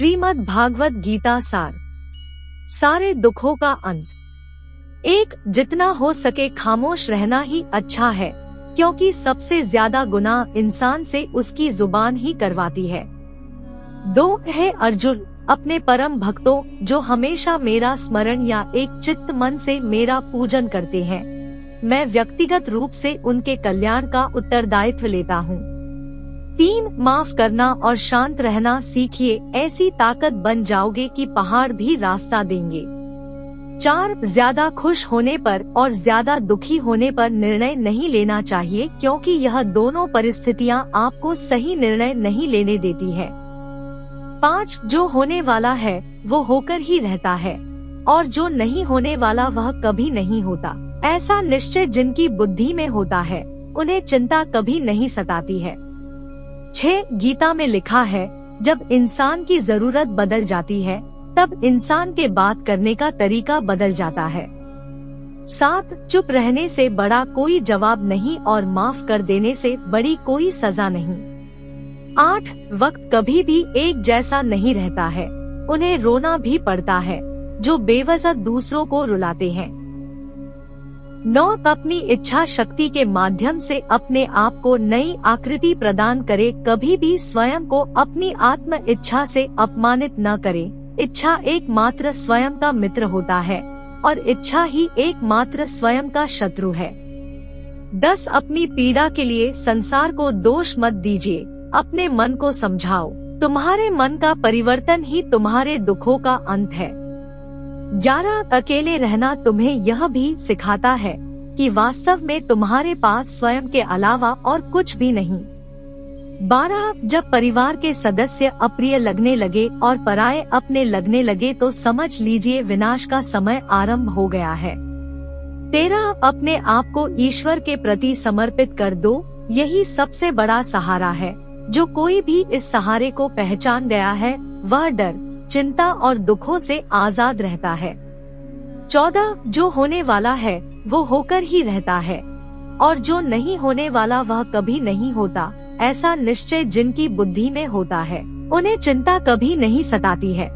श्रीमद् भागवत गीता सार। सारे दुखों का अंत। एक, जितना हो सके खामोश रहना ही अच्छा है, क्योंकि सबसे ज्यादा गुनाह इंसान से उसकी जुबान ही करवाती है। दो है अर्जुन, अपने परम भक्तों जो हमेशा मेरा स्मरण या एक चित्त मन से मेरा पूजन करते हैं, मैं व्यक्तिगत रूप से उनके कल्याण का उत्तरदायित्व लेता हूँ। 3, माफ करना और शांत रहना सीखिए, ऐसी ताकत बन जाओगे कि पहाड़ भी रास्ता देंगे। 4, ज्यादा खुश होने पर और ज्यादा दुखी होने पर निर्णय नहीं लेना चाहिए, क्योंकि यह दोनों परिस्थितियाँ आपको सही निर्णय नहीं लेने देती है। 5, जो होने वाला है वो होकर ही रहता है, और जो नहीं होने वाला वह कभी नहीं होता। ऐसा निश्चय जिनकी बुद्धि में होता है, उन्हें चिंता कभी नहीं सताती है। 6, गीता में लिखा है, जब इंसान की जरूरत बदल जाती है तब इंसान के बात करने का तरीका बदल जाता है। 7, चुप रहने से बड़ा कोई जवाब नहीं और माफ कर देने से बड़ी कोई सजा नहीं। 8, वक्त कभी भी एक जैसा नहीं रहता है, उन्हें रोना भी पड़ता है जो बेवजह दूसरों को रुलाते हैं। 9, अपनी इच्छा शक्ति के माध्यम से अपने आप को नई आकृति प्रदान करे, कभी भी स्वयं को अपनी आत्म इच्छा से अपमानित न करे। इच्छा एकमात्र स्वयं का मित्र होता है और इच्छा ही एकमात्र स्वयं का शत्रु है। 10, अपनी पीड़ा के लिए संसार को दोष मत दीजिए, अपने मन को समझाओ, तुम्हारे मन का परिवर्तन ही तुम्हारे दुखों का अंत है। 11, अकेले रहना तुम्हें यह भी सिखाता है कि वास्तव में तुम्हारे पास स्वयं के अलावा और कुछ भी नहीं। 12, जब परिवार के सदस्य अप्रिय लगने लगे और पराये अपने लगने लगे तो समझ लीजिए विनाश का समय आरंभ हो गया है। 13, अपने आप को ईश्वर के प्रति समर्पित कर दो, यही सबसे बड़ा सहारा है। जो कोई भी इस सहारे को पहचान गया है वह डर, चिंता और दुखों से आजाद रहता है। 14, जो होने वाला है वो होकर ही रहता है, और जो नहीं होने वाला वह कभी नहीं होता। ऐसा निश्चय जिनकी बुद्धि में होता है, उन्हें चिंता कभी नहीं सताती है।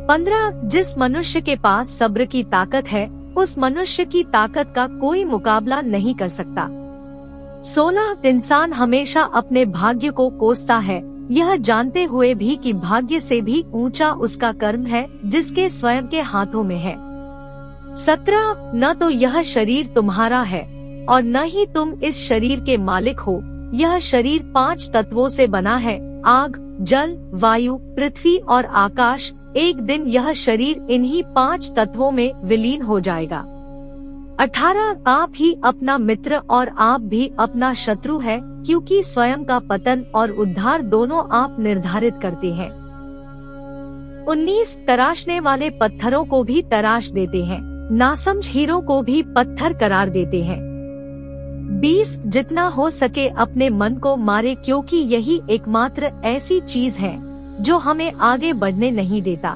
15, जिस मनुष्य के पास सब्र की ताकत है उस मनुष्य की ताकत का कोई मुकाबला नहीं कर सकता। 16, इंसान हमेशा अपने भाग्य को कोसता है, यह जानते हुए भी कि भाग्य से भी ऊंचा उसका कर्म है जिसके स्वयं के हाथों में है। 17, न तो यह शरीर तुम्हारा है और न ही तुम इस शरीर के मालिक हो। यह शरीर 5 तत्वों से बना है, आग, जल, वायु, पृथ्वी और आकाश। एक दिन यह शरीर इन्हीं 5 तत्वों में विलीन हो जाएगा। 18, आप ही अपना मित्र और आप भी अपना शत्रु है, क्योंकि स्वयं का पतन और उद्धार दोनों आप निर्धारित करते हैं। 19, तराशने वाले पत्थरों को भी तराश देते हैं, नासमझ हीरों को भी पत्थर करार देते हैं। 20, जितना हो सके अपने मन को मारे, क्योंकि यही एकमात्र ऐसी चीज है जो हमें आगे बढ़ने नहीं देता।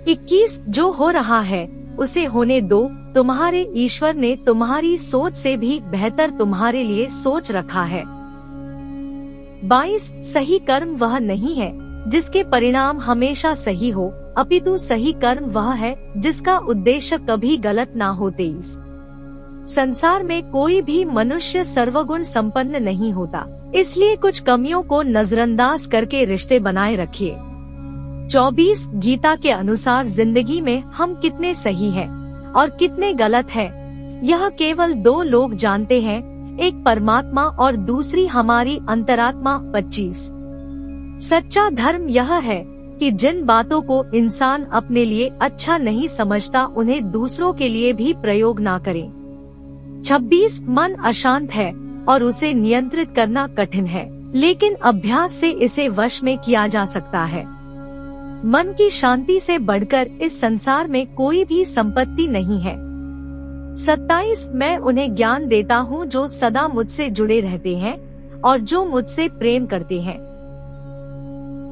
21, जो हो रहा है उसे होने दो, तुम्हारे ईश्वर ने तुम्हारी सोच से भी बेहतर तुम्हारे लिए सोच रखा है। 22, सही कर्म वह नहीं है जिसके परिणाम हमेशा सही हो, अपितु सही कर्म वह है जिसका उद्देश्य कभी गलत ना हो। 23, संसार में कोई भी मनुष्य सर्वगुण संपन्न नहीं होता, इसलिए कुछ कमियों को नजरअंदाज करके रिश्ते बनाए रखिए। 24, गीता के अनुसार जिंदगी में हम कितने सही हैं और कितने गलत हैं, यह केवल 2 लोग जानते हैं, एक परमात्मा और दूसरी हमारी अंतरात्मा। 25, सच्चा धर्म यह है कि जिन बातों को इंसान अपने लिए अच्छा नहीं समझता उन्हें दूसरों के लिए भी प्रयोग ना करे। 26, मन अशांत है और उसे नियंत्रित करना कठिन है, लेकिन अभ्यास से इसे वश में किया जा सकता है। मन की शांति से बढ़कर इस संसार में कोई भी संपत्ति नहीं है। 27, मैं उन्हें ज्ञान देता हूँ जो सदा मुझसे जुड़े रहते हैं और जो मुझसे प्रेम करते हैं।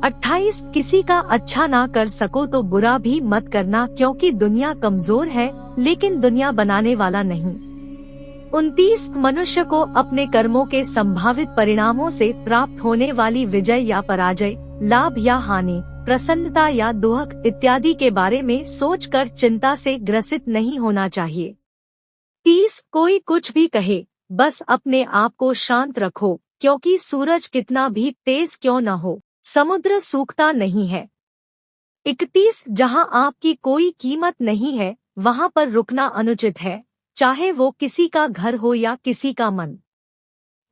28, किसी का अच्छा ना कर सको तो बुरा भी मत करना, क्योंकि दुनिया कमजोर है लेकिन दुनिया बनाने वाला नहीं। 29, मनुष्य को अपने कर्मों के संभावित परिणामों से प्राप्त होने वाली विजय या पराजय, लाभ या हानि प्रसन्नता या दुख इत्यादि के बारे में सोचकर चिंता से ग्रसित नहीं होना चाहिए। 30 कोई कुछ भी कहे, बस अपने आप को शांत रखो, क्योंकि सूरज कितना भी तेज क्यों न हो, समुद्र सूखता नहीं है। 31 जहां आपकी कोई कीमत नहीं है, वहां पर रुकना अनुचित है, चाहे वो किसी का घर हो या किसी का मन।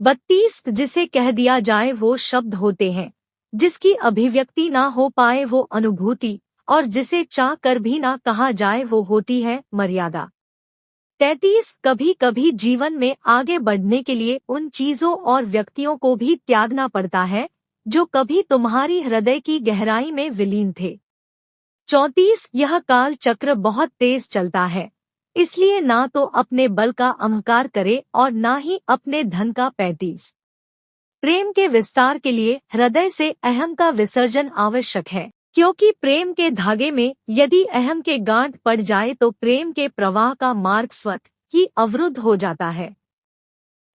32 जिसे कह दिया जाए वो शब्द होते हैं, जिसकी अभिव्यक्ति ना हो पाए वो अनुभूति, और जिसे चाह कर भी ना कहा जाए वो होती है मर्यादा। 33 कभी कभी जीवन में आगे बढ़ने के लिए उन चीजों और व्यक्तियों को भी त्यागना पड़ता है जो कभी तुम्हारी हृदय की गहराई में विलीन थे। 34 यह काल चक्र बहुत तेज चलता है, इसलिए ना तो अपने बल का अहंकार करे और ना ही अपने धन का। 35 प्रेम के विस्तार के लिए हृदय से अहम का विसर्जन आवश्यक है, क्योंकि प्रेम के धागे में यदि अहम के गांठ पड़ जाए तो प्रेम के प्रवाह का मार्ग स्वतः ही अवरुद्ध हो जाता है।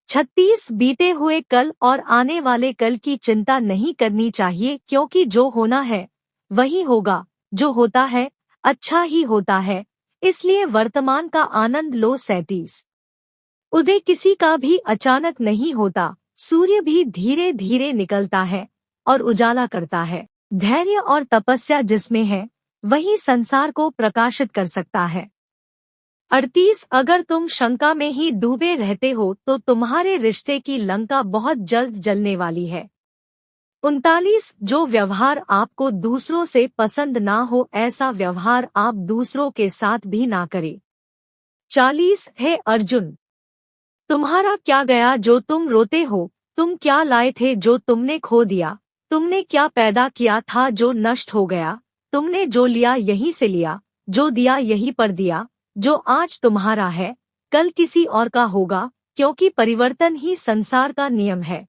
36 बीते हुए कल और आने वाले कल की चिंता नहीं करनी चाहिए, क्योंकि जो होना है वही होगा, जो होता है अच्छा ही होता है, इसलिए वर्तमान का आनंद लो। 37 उदय किसी का भी अचानक नहीं होता, सूर्य भी धीरे धीरे निकलता है और उजाला करता है। धैर्य और तपस्या जिसमें है वही संसार को प्रकाशित कर सकता है। 38 अगर तुम शंका में ही डूबे रहते हो तो तुम्हारे रिश्ते की लंका बहुत जल्द जलने वाली है। 39 जो व्यवहार आपको दूसरों से पसंद ना हो, ऐसा व्यवहार आप दूसरों के साथ भी ना करें। 40 हे अर्जुन, तुम्हारा क्या गया जो तुम रोते हो, तुम क्या लाए थे जो तुमने खो दिया, तुमने क्या पैदा किया था जो नष्ट हो गया, तुमने जो लिया यहीं से लिया, जो दिया यहीं पर दिया, जो आज तुम्हारा है कल किसी और का होगा, क्योंकि परिवर्तन ही संसार का नियम है।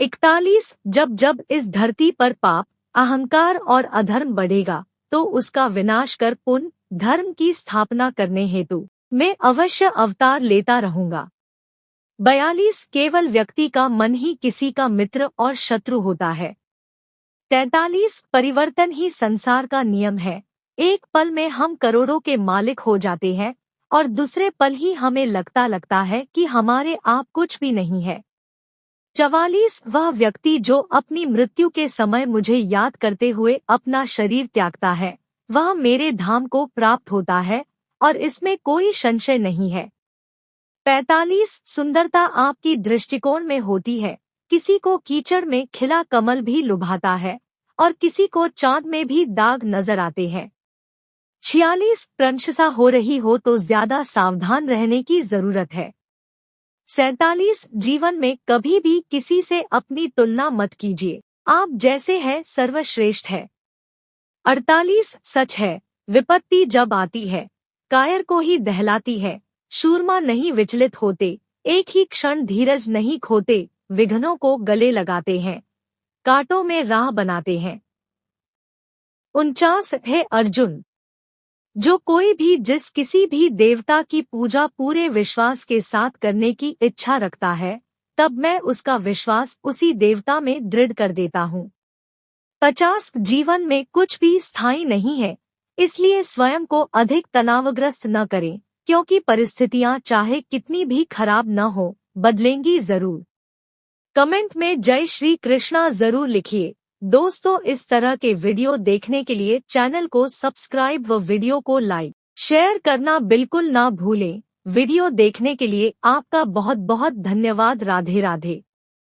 41 जब जब इस धरती पर पाप, अहंकार और अधर्म बढ़ेगा तो उसका विनाश कर पुण्य धर्म की स्थापना करने हेतु मैं अवश्य अवतार लेता रहूंगा। 42 केवल व्यक्ति का मन ही किसी का मित्र और शत्रु होता है। 43 परिवर्तन ही संसार का नियम है, एक पल में हम करोड़ों के मालिक हो जाते हैं और दूसरे पल ही हमें लगता है कि हमारे आप कुछ भी नहीं है। 44 वह व्यक्ति जो अपनी मृत्यु के समय मुझे याद करते हुए अपना शरीर त्यागता है, वह मेरे धाम को प्राप्त होता है और इसमें कोई संशय नहीं है। 45 सुंदरता आपकी दृष्टिकोण में होती है, किसी को कीचड़ में खिला कमल भी लुभाता है और किसी को चांद में भी दाग नजर आते हैं। 46 प्रशंसा हो रही हो तो ज्यादा सावधान रहने की जरूरत है। 47 जीवन में कभी भी किसी से अपनी तुलना मत कीजिए, आप जैसे हैं सर्वश्रेष्ठ है। 48 सच है, विपत्ति जब आती है कायर को ही दहलाती है, शूरमा नहीं विचलित होते, एक ही क्षण धीरज नहीं खोते, विघ्नों को गले लगाते हैं, कांटों में राह बनाते हैं। 49 है अर्जुन, जो कोई भी जिस किसी भी देवता की पूजा पूरे विश्वास के साथ करने की इच्छा रखता है, तब मैं उसका विश्वास उसी देवता में दृढ़ कर देता हूँ। 50 जीवन में कुछ भी स्थायी नहीं है, इसलिए स्वयं को अधिक तनावग्रस्त न करें, क्योंकि परिस्थितियां चाहे कितनी भी खराब न हो, बदलेंगी जरूर। कमेंट में जय श्री कृष्णा जरूर लिखिए। दोस्तों, इस तरह के वीडियो देखने के लिए चैनल को सब्सक्राइब व वीडियो को लाइक शेयर करना बिल्कुल ना भूलें। वीडियो देखने के लिए आपका बहुत बहुत धन्यवाद। राधे राधे।